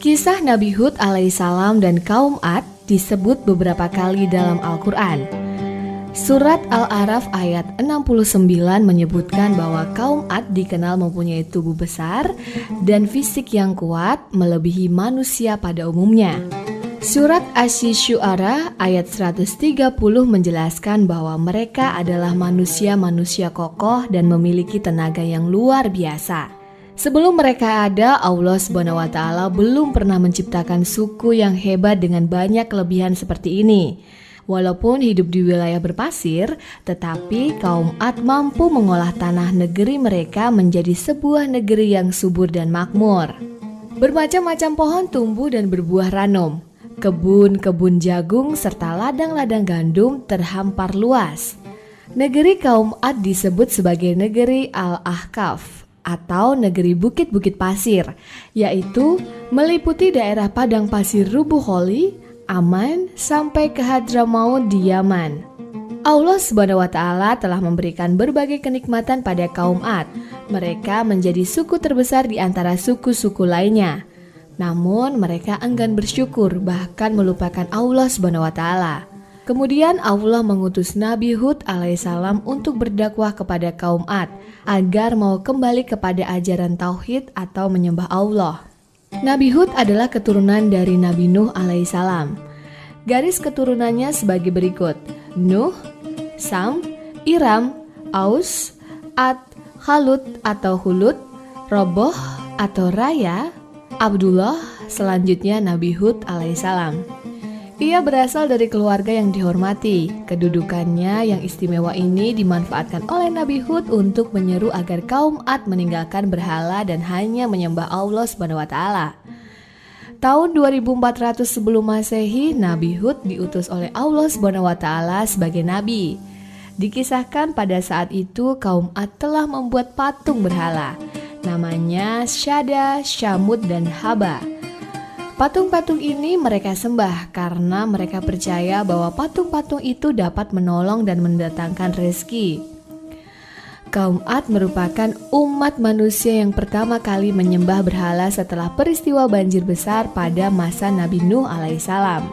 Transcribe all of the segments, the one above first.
Kisah Nabi Hud alaihissalam dan kaum Ad disebut beberapa kali dalam Al-Quran. Surat Al-A'raf ayat 69 menyebutkan bahwa kaum Ad dikenal mempunyai tubuh besar dan fisik yang kuat melebihi manusia pada umumnya. Surat Asy-Syu'ara ayat 130 menjelaskan bahwa mereka adalah manusia-manusia kokoh dan memiliki tenaga yang luar biasa. Sebelum mereka ada, Allah SWT belum pernah menciptakan suku yang hebat dengan banyak kelebihan seperti ini. Walaupun hidup di wilayah berpasir, tetapi kaum Ad mampu mengolah tanah negeri mereka menjadi sebuah negeri yang subur dan makmur. Bermacam-macam pohon tumbuh dan berbuah ranum. Kebun-kebun jagung serta ladang-ladang gandum terhampar luas. Negeri kaum Ad disebut sebagai negeri Al-Ahqaf atau negeri bukit-bukit pasir, yaitu meliputi daerah padang pasir Rubuh Kholi, Aman, sampai ke Hadramaut di Yaman. Allah SWT telah memberikan berbagai kenikmatan pada kaum Ad. Mereka menjadi suku terbesar di antara suku-suku lainnya. Namun mereka enggan bersyukur, bahkan melupakan Allah SWT. Kemudian Allah mengutus Nabi Hud alaihissalam untuk berdakwah kepada kaum Ad agar mau kembali kepada ajaran tauhid atau menyembah Allah. Nabi Hud adalah keturunan dari Nabi Nuh alaihissalam. Garis keturunannya sebagai berikut: Nuh, Sam, Iram, Aus, Ad, Khalut atau Hulut, Roboh atau Raya, Abdullah, selanjutnya Nabi Hud alaihissalam. Ia berasal dari keluarga yang dihormati. Kedudukannya yang istimewa ini dimanfaatkan oleh Nabi Hud untuk menyeru agar kaum Ad meninggalkan berhala dan hanya menyembah Allah SWT. Tahun 2400 sebelum Masehi, Nabi Hud diutus oleh Allah SWT sebagai nabi. Dikisahkan pada saat itu kaum Ad telah membuat patung berhala. Namanya Syada, Syamud, dan Haba. Patung-patung ini mereka sembah karena mereka percaya bahwa patung-patung itu dapat menolong dan mendatangkan rezeki. Kaum Ad merupakan umat manusia yang pertama kali menyembah berhala setelah peristiwa banjir besar pada masa Nabi Nuh alaihissalam.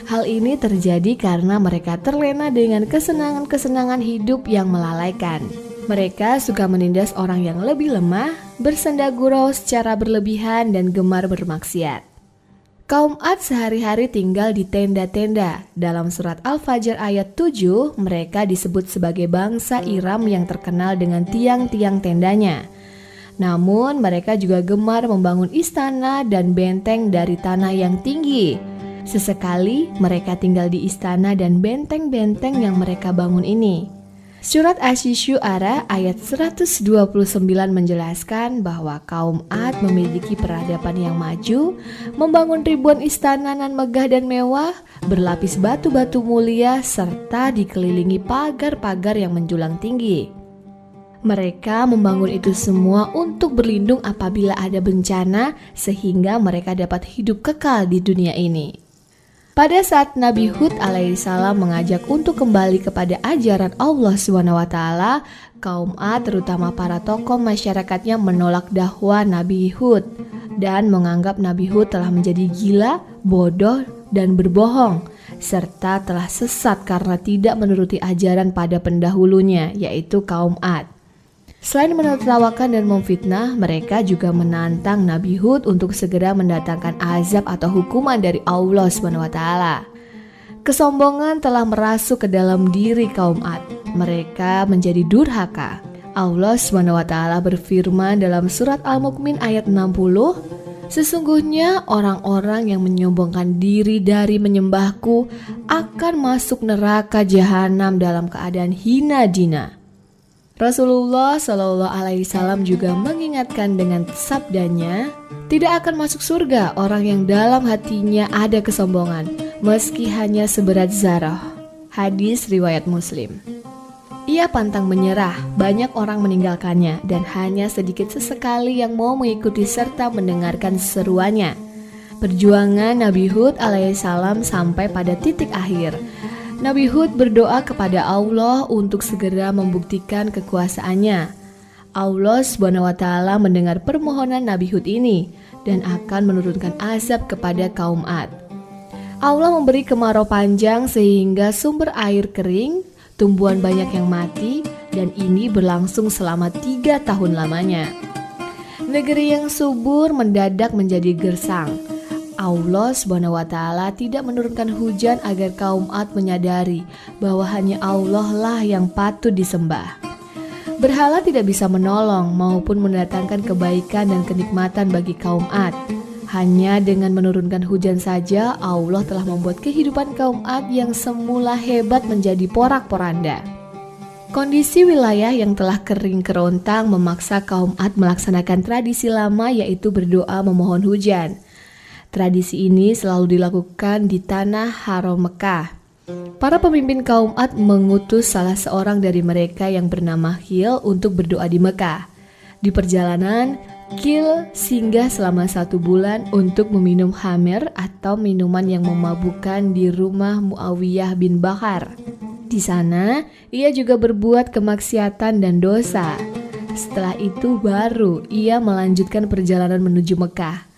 Hal ini terjadi karena mereka terlena dengan kesenangan-kesenangan hidup yang melalaikan. Mereka suka menindas orang yang lebih lemah, bersenda gurau secara berlebihan, dan gemar bermaksiat. Kaum Ad sehari-hari tinggal di tenda-tenda. Dalam surat Al-Fajr ayat 7, mereka disebut sebagai bangsa Iram yang terkenal dengan tiang-tiang tendanya. Namun mereka juga gemar membangun istana dan benteng dari tanah yang tinggi. Sesekali mereka tinggal di istana dan benteng-benteng yang mereka bangun ini. Surat Asy-Syu'ara ayat 129 menjelaskan bahwa kaum Ad memiliki peradaban yang maju, membangun ribuan istana nan megah dan mewah, berlapis batu-batu mulia, serta dikelilingi pagar-pagar yang menjulang tinggi. Mereka membangun itu semua untuk berlindung apabila ada bencana, sehingga mereka dapat hidup kekal di dunia ini. Pada saat Nabi Hud alaihissalam mengajak untuk kembali kepada ajaran Allah SWT, kaum Ad terutama para tokoh masyarakatnya menolak dakwah Nabi Hud dan menganggap Nabi Hud telah menjadi gila, bodoh, dan berbohong, serta telah sesat karena tidak menuruti ajaran pada pendahulunya, yaitu kaum Ad. Selain menertawakan dan memfitnah, mereka juga menantang Nabi Hud untuk segera mendatangkan azab atau hukuman dari Allah SWT. Kesombongan telah merasuk ke dalam diri kaum Ad. Mereka menjadi durhaka. Allah SWT berfirman dalam surat Al-Mu'min ayat 60, "Sesungguhnya orang-orang yang menyombongkan diri dari menyembahku akan masuk neraka jahanam dalam keadaan hina dina." Rasulullah SAW juga mengingatkan dengan sabdanya, "Tidak akan masuk surga orang yang dalam hatinya ada kesombongan, meski hanya seberat zarah." Hadis riwayat Muslim. Ia pantang menyerah, banyak orang meninggalkannya, dan hanya sedikit sesekali yang mau mengikuti serta mendengarkan seruannya. Perjuangan Nabi Hud alaihissalam sampai pada titik akhir. Nabi Hud berdoa kepada Allah untuk segera membuktikan kekuasaannya. Allah SWT mendengar permohonan Nabi Hud ini dan akan menurunkan azab kepada kaum Ad. Allah memberi kemarau panjang sehingga sumber air kering, tumbuhan banyak yang mati, dan ini berlangsung selama 3 tahun lamanya. Negeri yang subur mendadak menjadi gersang. Allah SWT tidak menurunkan hujan agar kaum Ad menyadari bahwa hanya Allah lah yang patut disembah. Berhala tidak bisa menolong maupun mendatangkan kebaikan dan kenikmatan bagi kaum Ad. Hanya dengan menurunkan hujan saja Allah telah membuat kehidupan kaum Ad yang semula hebat menjadi porak-poranda. Kondisi wilayah yang telah kering kerontang memaksa kaum Ad melaksanakan tradisi lama, yaitu berdoa memohon hujan. Tradisi ini selalu dilakukan di tanah haram Mekah. Para pemimpin kaum Ad mengutus salah seorang dari mereka yang bernama Khil untuk berdoa di Mekah. Di perjalanan, Khil singgah selama 1 bulan untuk meminum khamr atau minuman yang memabukkan di rumah Muawiyah bin Bakar. Di sana, ia juga berbuat kemaksiatan dan dosa. Setelah itu baru ia melanjutkan perjalanan menuju Mekah.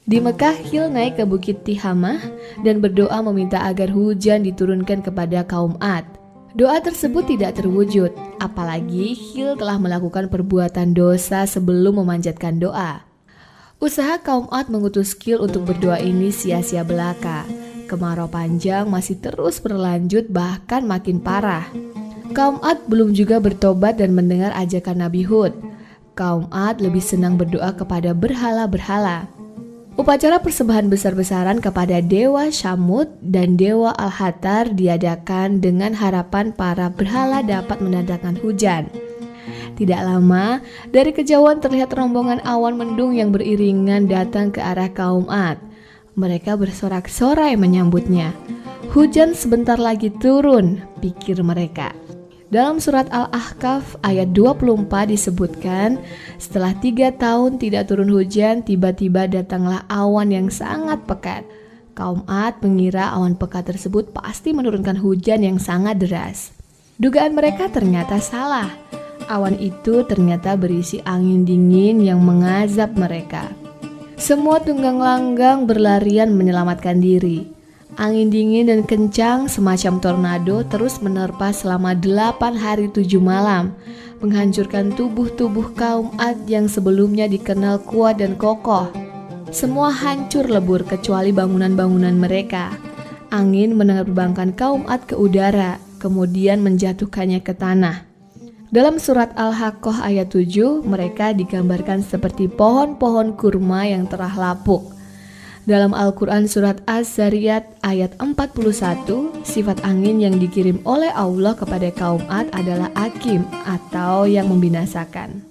Di Mekah, Khil naik ke Bukit Tihamah dan berdoa meminta agar hujan diturunkan kepada kaum Ad. Doa tersebut tidak terwujud, apalagi Khil telah melakukan perbuatan dosa sebelum memanjatkan doa. Usaha kaum Ad mengutus Khil untuk berdoa ini sia-sia belaka. Kemarau panjang masih terus berlanjut, bahkan makin parah. Kaum Ad belum juga bertobat dan mendengar ajakan Nabi Hud. Kaum Ad lebih senang berdoa kepada berhala-berhala. Upacara persembahan besar-besaran kepada Dewa Syamud dan Dewa Al-Hatar diadakan dengan harapan para berhala dapat mendatangkan hujan. Tidak lama, dari kejauhan terlihat rombongan awan mendung yang beriringan datang ke arah kaum Ad. Mereka bersorak-sorai menyambutnya. Hujan sebentar lagi turun, pikir mereka. Dalam surat Al-Ahqaf ayat 24 disebutkan, setelah 3 tahun tidak turun hujan, tiba-tiba datanglah awan yang sangat pekat. Kaum Ad mengira awan pekat tersebut pasti menurunkan hujan yang sangat deras. Dugaan mereka ternyata salah. Awan itu ternyata berisi angin dingin yang mengazab mereka. Semua tunggang langgang berlarian menyelamatkan diri. Angin dingin dan kencang semacam tornado terus menerpa selama 8 hari 7 malam, menghancurkan tubuh-tubuh kaum Ad yang sebelumnya dikenal kuat dan kokoh. Semua hancur lebur kecuali bangunan-bangunan mereka. Angin menerbangkan kaum Ad ke udara, kemudian menjatuhkannya ke tanah. Dalam surat Al-Haqqah ayat 7, mereka digambarkan seperti pohon-pohon kurma yang telah lapuk. Dalam Al-Quran surat Az-Zariyat ayat 41, sifat angin yang dikirim oleh Allah kepada kaum Ad adalah Akim atau yang membinasakan.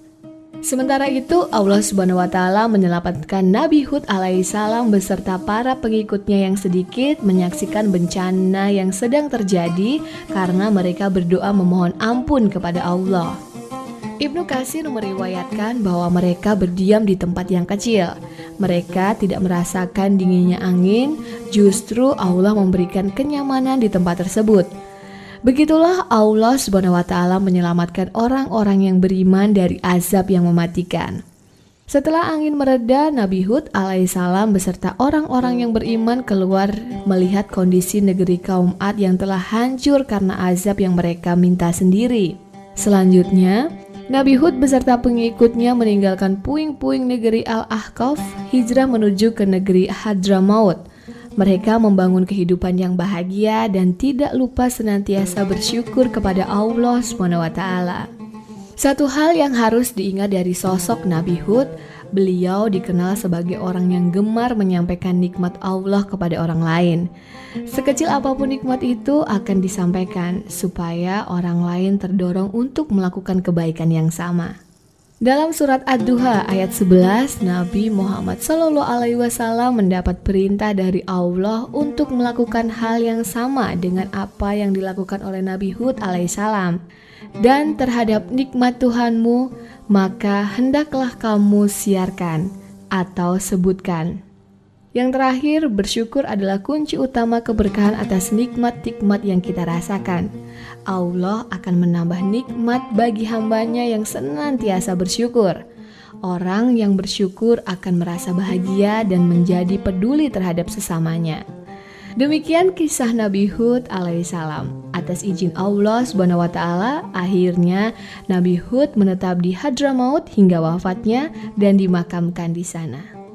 Sementara itu Allah SWT menyelamatkan Nabi Hud alaihissalam beserta para pengikutnya yang sedikit menyaksikan bencana yang sedang terjadi karena mereka berdoa memohon ampun kepada Allah. Ibnu Katsir meriwayatkan bahwa mereka berdiam di tempat yang kecil. Mereka tidak merasakan dinginnya angin, justru Allah memberikan kenyamanan di tempat tersebut. Begitulah Allah SWT menyelamatkan orang-orang yang beriman dari azab yang mematikan. Setelah angin mereda, Nabi Hud alaihissalam beserta orang-orang yang beriman keluar melihat kondisi negeri kaum Ad yang telah hancur karena azab yang mereka minta sendiri. Selanjutnya, Nabi Hud beserta pengikutnya meninggalkan puing-puing negeri Al-Ahqaf, hijrah menuju ke negeri Hadramaut. Mereka membangun kehidupan yang bahagia dan tidak lupa senantiasa bersyukur kepada Allah SWT. Satu hal yang harus diingat dari sosok Nabi Hud, beliau dikenal sebagai orang yang gemar menyampaikan nikmat Allah kepada orang lain. Sekecil apapun nikmat itu akan disampaikan supaya orang lain terdorong untuk melakukan kebaikan yang sama. Dalam surat Ad-Duha ayat 11, Nabi Muhammad SAW mendapat perintah dari Allah untuk melakukan hal yang sama dengan apa yang dilakukan oleh Nabi Hud alaihissalam. Dan terhadap nikmat Tuhanmu, maka hendaklah kamu siarkan atau sebutkan. Yang terakhir, bersyukur adalah kunci utama keberkahan atas nikmat-nikmat yang kita rasakan. Allah akan menambah nikmat bagi hambanya yang senantiasa bersyukur. Orang yang bersyukur akan merasa bahagia dan menjadi peduli terhadap sesamanya. Demikian kisah Nabi Hud alaihissalam. Atas izin Allah SWT, akhirnya Nabi Hud menetap di Hadramaut hingga wafatnya dan dimakamkan di sana.